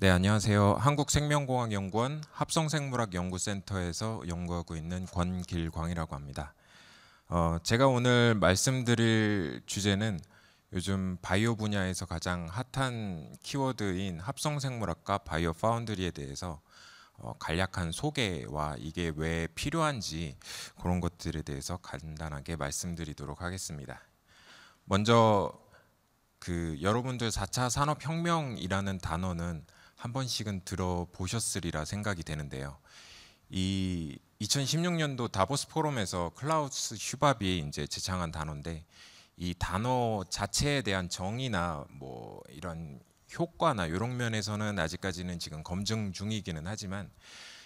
네, 안녕하세요. 한국생명공학연구원 합성생물학연구센터에서 연구하고 있는 권길광이라고 합니다. 제가 오늘 말씀드릴 주제는 요즘 바이오 분야에서 가장 핫한 키워드인 합성생물학과 바이오 파운드리에 대해서 간략한 소개와 이게 왜 필요한지 그런 것들에 대해서 간단하게 말씀드리도록 하겠습니다. 먼저 여러분들 4차 산업혁명이라는 단어는 한 번씩은 들어보셨으리라 생각이 되는데요. 이 2016년도 다보스 포럼에서 클라우스 슈밥이 이제 제창한 단어인데 이 단어 자체에 대한 정의나 뭐 이런 효과나 이런 면에서는 아직까지는 지금 검증 중이기는 하지만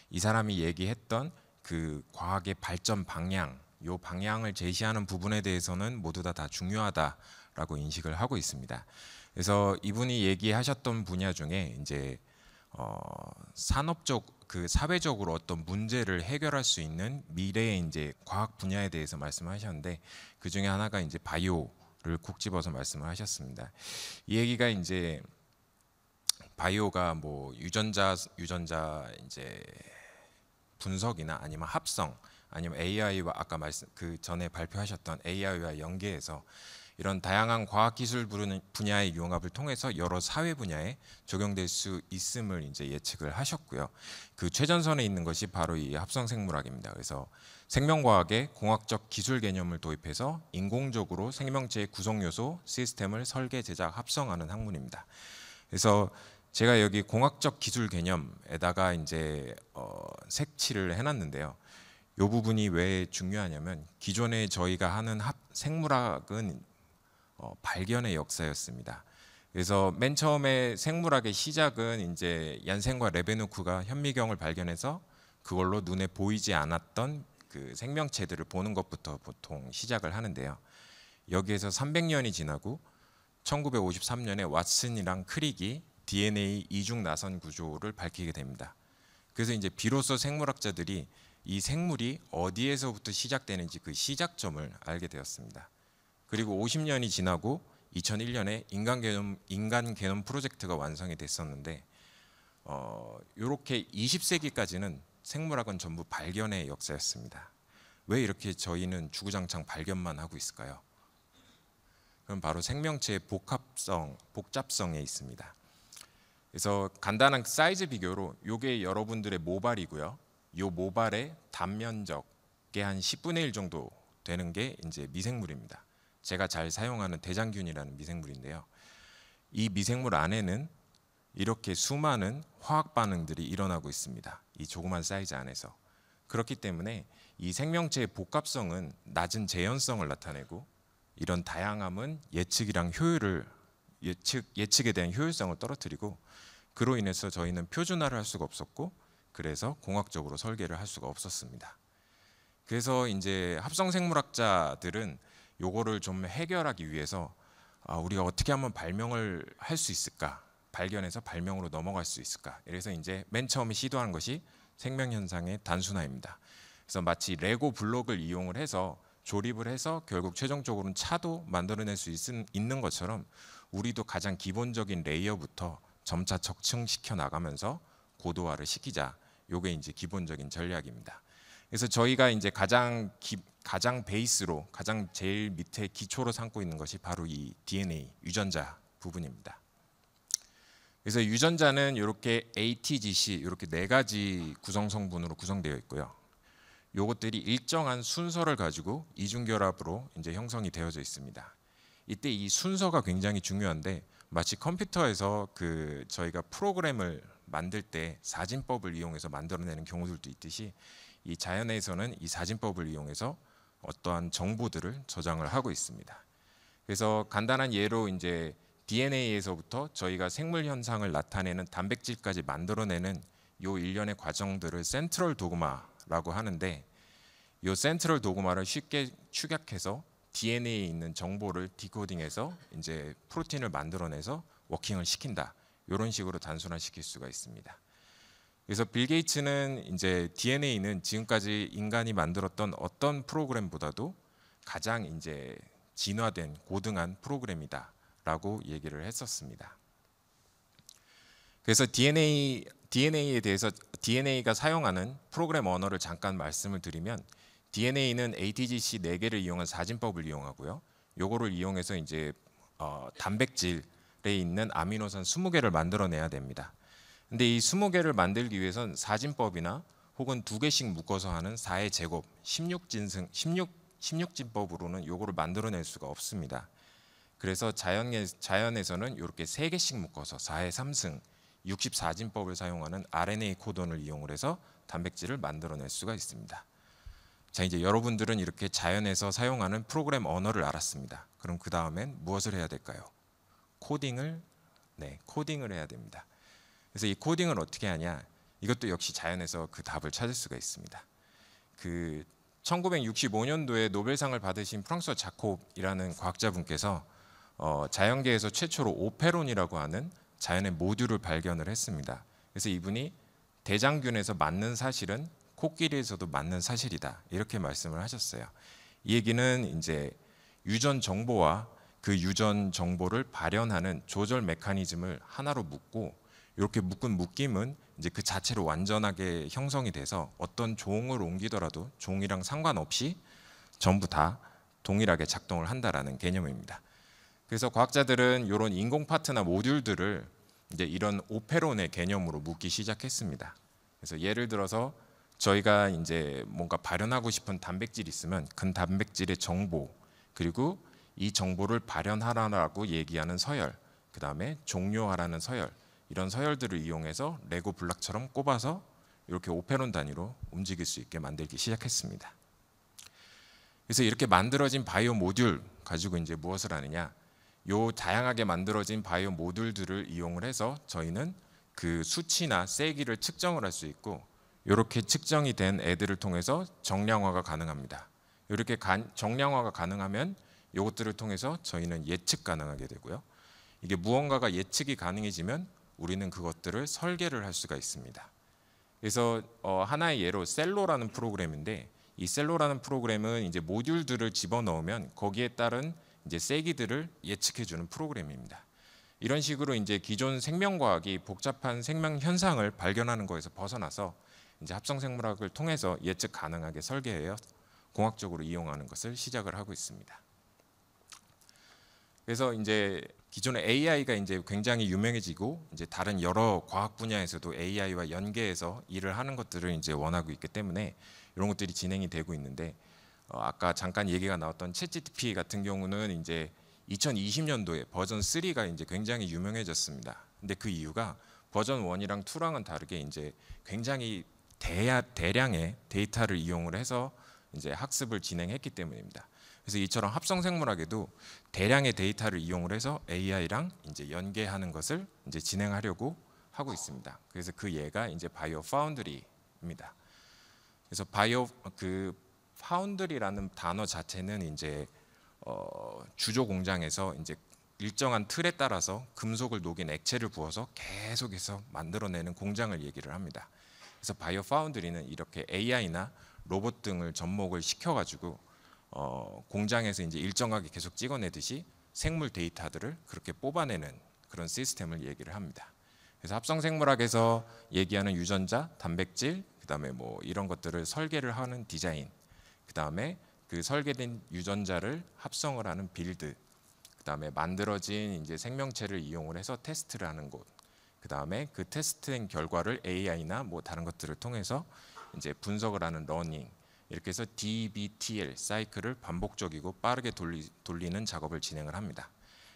이 사람이 얘기했던 그 과학의 발전 방향, 요 방향을 제시하는 부분에 대해서는 모두 다 중요하다라고 인식을 하고 있습니다. 그래서 이분이 얘기하셨던 분야 중에 이제 산업적 사회적으로 어떤 문제를 해결할 수 있는 미래의 이제 과학 분야에 대해서 말씀하셨는데 그 중에 하나가 이제 바이오를 콕 집어서 말씀을 하셨습니다. 이 얘기가 이제 바이오가 뭐 유전자 이제 분석이나 아니면 합성 아니면 AI와 아까 말씀 그 전에 발표하셨던 AI와 연계해서 이런 다양한 과학기술 분야의 융합을 통해서 여러 사회 분야에 적용될 수 있음을 이제 예측을 하셨고요. 그 최전선에 있는 것이 바로 이 합성생물학입니다. 그래서 생명과학의 공학적 기술 개념을 도입해서 인공적으로 생명체의 구성요소 시스템을 설계, 제작, 합성하는 학문입니다. 그래서 제가 여기 공학적 기술 개념에다가 이제 색칠을 해놨는데요. 이 부분이 왜 중요하냐면 기존에 저희가 하는 생물학은 발견의 역사였습니다. 그래서 맨 처음에 생물학의 시작은 이제 얀센과 레베누크가 현미경을 발견해서 그걸로 눈에 보이지 않았던 그 생명체들을 보는 것부터 보통 시작을 하는데요. 여기에서 300년이 지나고 1953년에 왓슨이랑 크릭이 DNA 이중 나선 구조를 밝히게 됩니다. 그래서 이제 비로소 생물학자들이 이 생물이 어디에서부터 시작되는지 그 시작점을 알게 되었습니다. 그리고 50년이 지나고 2001년에 인간 게놈 프로젝트가 완성이 됐었는데 이렇게 20세기까지는 생물학은 전부 발견의 역사였습니다. 왜 이렇게 저희는 주구장창 발견만 하고 있을까요? 그럼 바로 생명체의 복잡성에 있습니다. 그래서 간단한 사이즈 비교로 이게 여러분들의 모발이고요. 이 모발의 단면적의 한 10분의 1 정도 되는 게 이제 미생물입니다. 제가 잘 사용하는 대장균이라는 미생물인데요. 이 미생물 안에는 이렇게 수많은 화학 반응들이 일어나고 있습니다. 이 조그만 사이즈 안에서. 그렇기 때문에 이 생명체의 복합성은 낮은 재현성을 나타내고 이런 다양함은 예측에 대한 효율성을 떨어뜨리고 그로 인해서 저희는 표준화를 할 수가 없었고 그래서 공학적으로 설계를 할 수가 없었습니다. 그래서 이제 합성생물학자들은 요거를 좀 해결하기 위해서 우리가 어떻게 하면 발명을 할 수 있을까? 발견해서 발명으로 넘어갈 수 있을까? 그래서 이제 맨 처음에 시도한 것이 생명현상의 단순화입니다. 그래서 마치 레고 블록을 이용을 해서 조립을 해서 결국 최종적으로는 차도 만들어낼 수 있는 것처럼 우리도 가장 기본적인 레이어부터 점차 적층시켜 나가면서 고도화를 시키자. 요게 이제 기본적인 전략입니다. 그래서 저희가 이제 가장 베이스로 가장 제일 밑에 기초로 삼고 있는 것이 바로 이 DNA 유전자 부분입니다. 그래서 유전자는 이렇게 ATGC 이렇게 네 가지 구성 성분으로 구성되어 있고요. 요것들이 일정한 순서를 가지고 이중결합으로 이제 형성이 되어져 있습니다. 이때 이 순서가 굉장히 중요한데 마치 컴퓨터에서 저희가 프로그램을 만들 때 사진법을 이용해서 만들어내는 경우들도 있듯이 이 자연에서는 이 사진법을 이용해서 어떠한 정보들을 저장을 하고 있습니다. 그래서 간단한 예로 이제 DNA에서부터 저희가 생물 현상을 나타내는 단백질까지 만들어내는 요 일련의 과정들을 센트럴 도그마라고 하는데 이 센트럴 도그마를 쉽게 축약해서 DNA에 있는 정보를 디코딩해서 이제 프로틴을 만들어내서 워킹을 시킨다. 이런 식으로 단순화시킬 수가 있습니다. 그래서 빌 게이츠는 이제 DNA는 지금까지 인간이 만들었던 어떤 프로그램보다도 가장 이제 진화된 고등한 프로그램이다라고 얘기를 했었습니다. 그래서 DNA에 대해서 DNA가 사용하는 프로그램 언어를 잠깐 말씀을 드리면 DNA는 ATGC 4개를 이용한 사진법을 이용하고요. 요거를 이용해서 이제 단백질에 있는 아미노산 20개를 만들어내야 됩니다. 근데 이 20개를 만들기 위해선 사진법이나 혹은 2개씩 묶어서 하는 4의 제곱 16진법으로는 요거를 만들어낼 수가 없습니다. 그래서 자연에서는 이렇게 3개씩 묶어서 4의 3승 64진법을 사용하는 RNA 코돈을 이용을 해서 단백질을 만들어낼 수가 있습니다. 자, 이제 여러분들은 이렇게 자연에서 사용하는 프로그램 언어를 알았습니다. 그럼 그 다음엔 무엇을 해야 될까요? 코딩을 해야 됩니다. 그래서 이 코딩을 어떻게 하냐? 이것도 역시 자연에서 그 답을 찾을 수가 있습니다. 그 1965년도에 노벨상을 받으신 프랑스어 자콥이라는 과학자분께서 자연계에서 최초로 오페론이라고 하는 자연의 모듈을 발견을 했습니다. 그래서 이분이 대장균에서 맞는 사실은 코끼리에서도 맞는 사실이다, 이렇게 말씀을 하셨어요. 이 얘기는 이제 유전 정보와 그 유전 정보를 발현하는 조절 메커니즘을 하나로 묶고 이렇게 묶은 묶임은 이제 그 자체로 완전하게 형성이 돼서 어떤 종을 옮기더라도 종이랑 상관없이 전부 다 동일하게 작동을 한다라는 개념입니다. 그래서 과학자들은 이런 인공 파트나 모듈들을 이제 이런 오페론의 개념으로 묶기 시작했습니다. 그래서 예를 들어서 저희가 이제 뭔가 발현하고 싶은 단백질이 있으면 그 단백질의 정보, 그리고 이 정보를 발현하라고 얘기하는 서열, 그 다음에 종료하라는 서열, 이런 서열들을 이용해서 레고 블록처럼 꼽아서 이렇게 오페론 단위로 움직일 수 있게 만들기 시작했습니다. 그래서 이렇게 만들어진 바이오 모듈 가지고 이제 무엇을 하느냐? 요 다양하게 만들어진 바이오 모듈들을 이용을 해서 저희는 그 수치나 세기를 측정을 할 수 있고, 이렇게 측정이 된 애들을 통해서 정량화가 가능합니다. 이렇게 정량화가 가능하면 이것들을 통해서 저희는 예측 가능하게 되고요. 이게 무언가가 예측이 가능해지면 우리는 그것들을 설계를 할 수가 있습니다. 그래서 하나의 예로 셀로라는 프로그램인데, 이 셀로라는 프로그램은 이제 모듈들을 집어넣으면 거기에 따른 이제 세기들을 예측해주는 프로그램입니다. 이런 식으로 이제 기존 생명과학이 복잡한 생명 현상을 발견하는 것에서 벗어나서 이제 합성생물학을 통해서 예측 가능하게 설계하여 공학적으로 이용하는 것을 시작을 하고 있습니다. 그래서 이제 기존의 AI가 이제 굉장히 유명해지고 이제 다른 여러 과학 분야에서도 AI와 연계해서 일을 하는 것들을 이제 원하고 있기 때문에 이런 것들이 진행이 되고 있는데, 아까 잠깐 얘기가 나왔던 챗GPT 같은 경우는 이제 2020년도에 버전 3가 이제 굉장히 유명해졌습니다. 근데 그 이유가 버전 1이랑 2랑은 다르게 이제 굉장히 대량의 데이터를 이용을 해서 이제 학습을 진행했기 때문입니다. 그래서 이처럼 합성생물학에도 대량의 데이터를 이용을 해서 AI랑 이제 연계하는 것을 이제 진행하려고 하고 있습니다. 그래서 그 예가 이제 바이오 파운드리입니다. 그래서 바이오 파운드리라는 단어 자체는 이제 주조 공장에서 이제 일정한 틀에 따라서 금속을 녹인 액체를 부어서 계속해서 만들어내는 공장을 얘기를 합니다. 그래서 바이오 파운드리는 이렇게 AI나 로봇 등을 접목을 시켜가지고 공장에서 이제 일정하게 계속 찍어내듯이 생물 데이터들을 그렇게 뽑아내는 그런 시스템을 얘기를 합니다. 그래서 합성생물학에서 얘기하는 유전자, 단백질, 그다음에 뭐 이런 것들을 설계를 하는 디자인, 그다음에 그 설계된 유전자를 합성을 하는 빌드, 그다음에 만들어진 이제 생명체를 이용을 해서 테스트를 하는 곳, 그다음에 그 테스트된 결과를 AI나 뭐 다른 것들을 통해서 이제 분석을 하는 러닝, 이렇게 해서 DBTL 사이클을 반복적이고 빠르게 돌리는 작업을 진행을 합니다.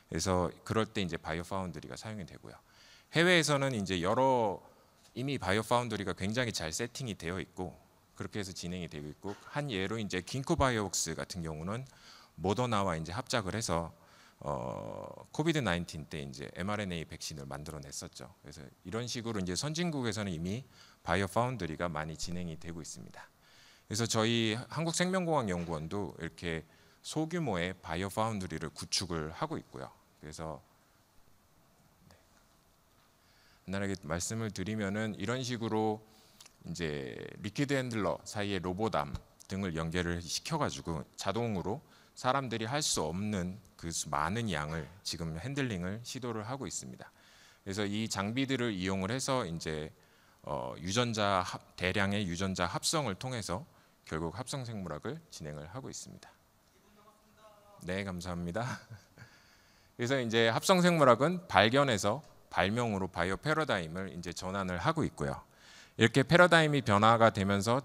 그래서 그럴 때 이제 바이오 파운드리가 사용이 되고요. 해외에서는 이제 이미 바이오 파운드리가 굉장히 잘 세팅이 되어 있고 그렇게 해서 진행이 되고 있고, 한 예로 이제 긴코 바이오웍스 같은 경우는 모더나와 이제 합작을 해서 코비드 19 때 이제 mRNA 백신을 만들어냈었죠. 그래서 이런 식으로 이제 선진국에서는 이미 바이오 파운드리가 많이 진행이 되고 있습니다. 그래서 저희 한국생명공학연구원도 이렇게 소규모의 바이오 파운드리를 구축을 하고 있고요. 그래서 간단하게 말씀을 드리면은 이런 식으로 이제 리퀴드 핸들러 사이에 로보담 등을 연결을 시켜가지고 자동으로 사람들이 할 수 없는 그 많은 양을 지금 핸들링을 시도를 하고 있습니다. 그래서 이 장비들을 이용을 해서 이제 대량의 유전자 합성을 통해서 결국 합성 생물학을 진행을 하고 있습니다. 네, 감사합니다. 그래서 이제 합성 생물학은 발견에서 발명으로 바이오 패러다임을 이제 전환을 하고 있고요. 이렇게 패러다임이 변화가 되면서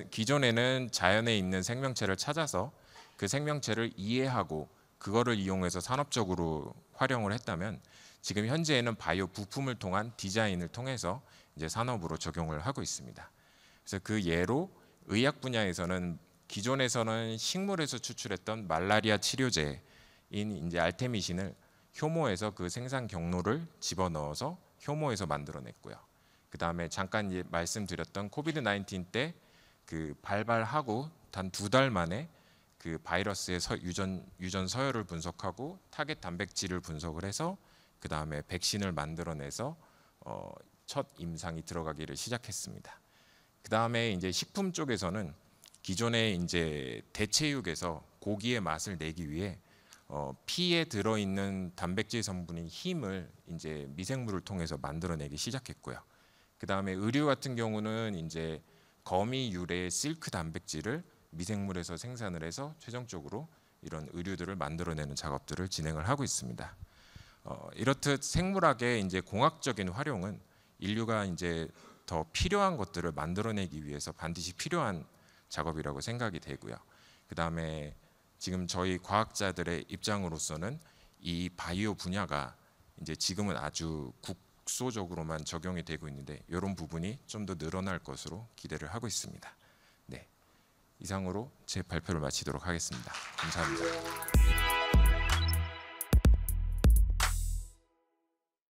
기존에는 자연에 있는 생명체를 찾아서 그 생명체를 이해하고 그거를 이용해서 산업적으로 활용을 했다면, 지금 현재에는 바이오 부품을 통한 디자인을 통해서 이제 산업으로 적용을 하고 있습니다. 그래서 그 예로 의학 분야에서는 기존에서는 식물에서 추출했던 말라리아 치료제인 이제 알테미신을 효모에서 그 생산 경로를 집어넣어서 효모에서 만들어냈고요. 그 다음에 잠깐 말씀드렸던 코비드 19 때 그 발발하고 단 2달 만에 그 바이러스의 유전 서열을 분석하고 타겟 단백질을 분석을 해서 그 다음에 백신을 만들어내서 첫 임상이 들어가기를 시작했습니다. 그 다음에 이제 식품 쪽에서는 기존의 이제 대체육에서 고기의 맛을 내기 위해 피에 들어있는 단백질 성분인 힘을 이제 미생물을 통해서 만들어내기 시작했고요. 그 다음에 의류 같은 경우는 이제 거미 유래의 실크 단백질을 미생물에서 생산을 해서 최종적으로 이런 의류들을 만들어내는 작업들을 진행을 하고 있습니다. 이렇듯 생물학의 이제 공학적인 활용은 인류가 이제 더 필요한 것들을 만들어내기 위해서 반드시 필요한 작업이라고 생각이 되고요. 그 다음에 지금 저희 과학자들의 입장으로서는 이 바이오 분야가 이제 지금은 아주 국소적으로만 적용이 되고 있는데 이런 부분이 좀 더 늘어날 것으로 기대를 하고 있습니다. 네, 이상으로 제 발표를 마치도록 하겠습니다. 감사합니다.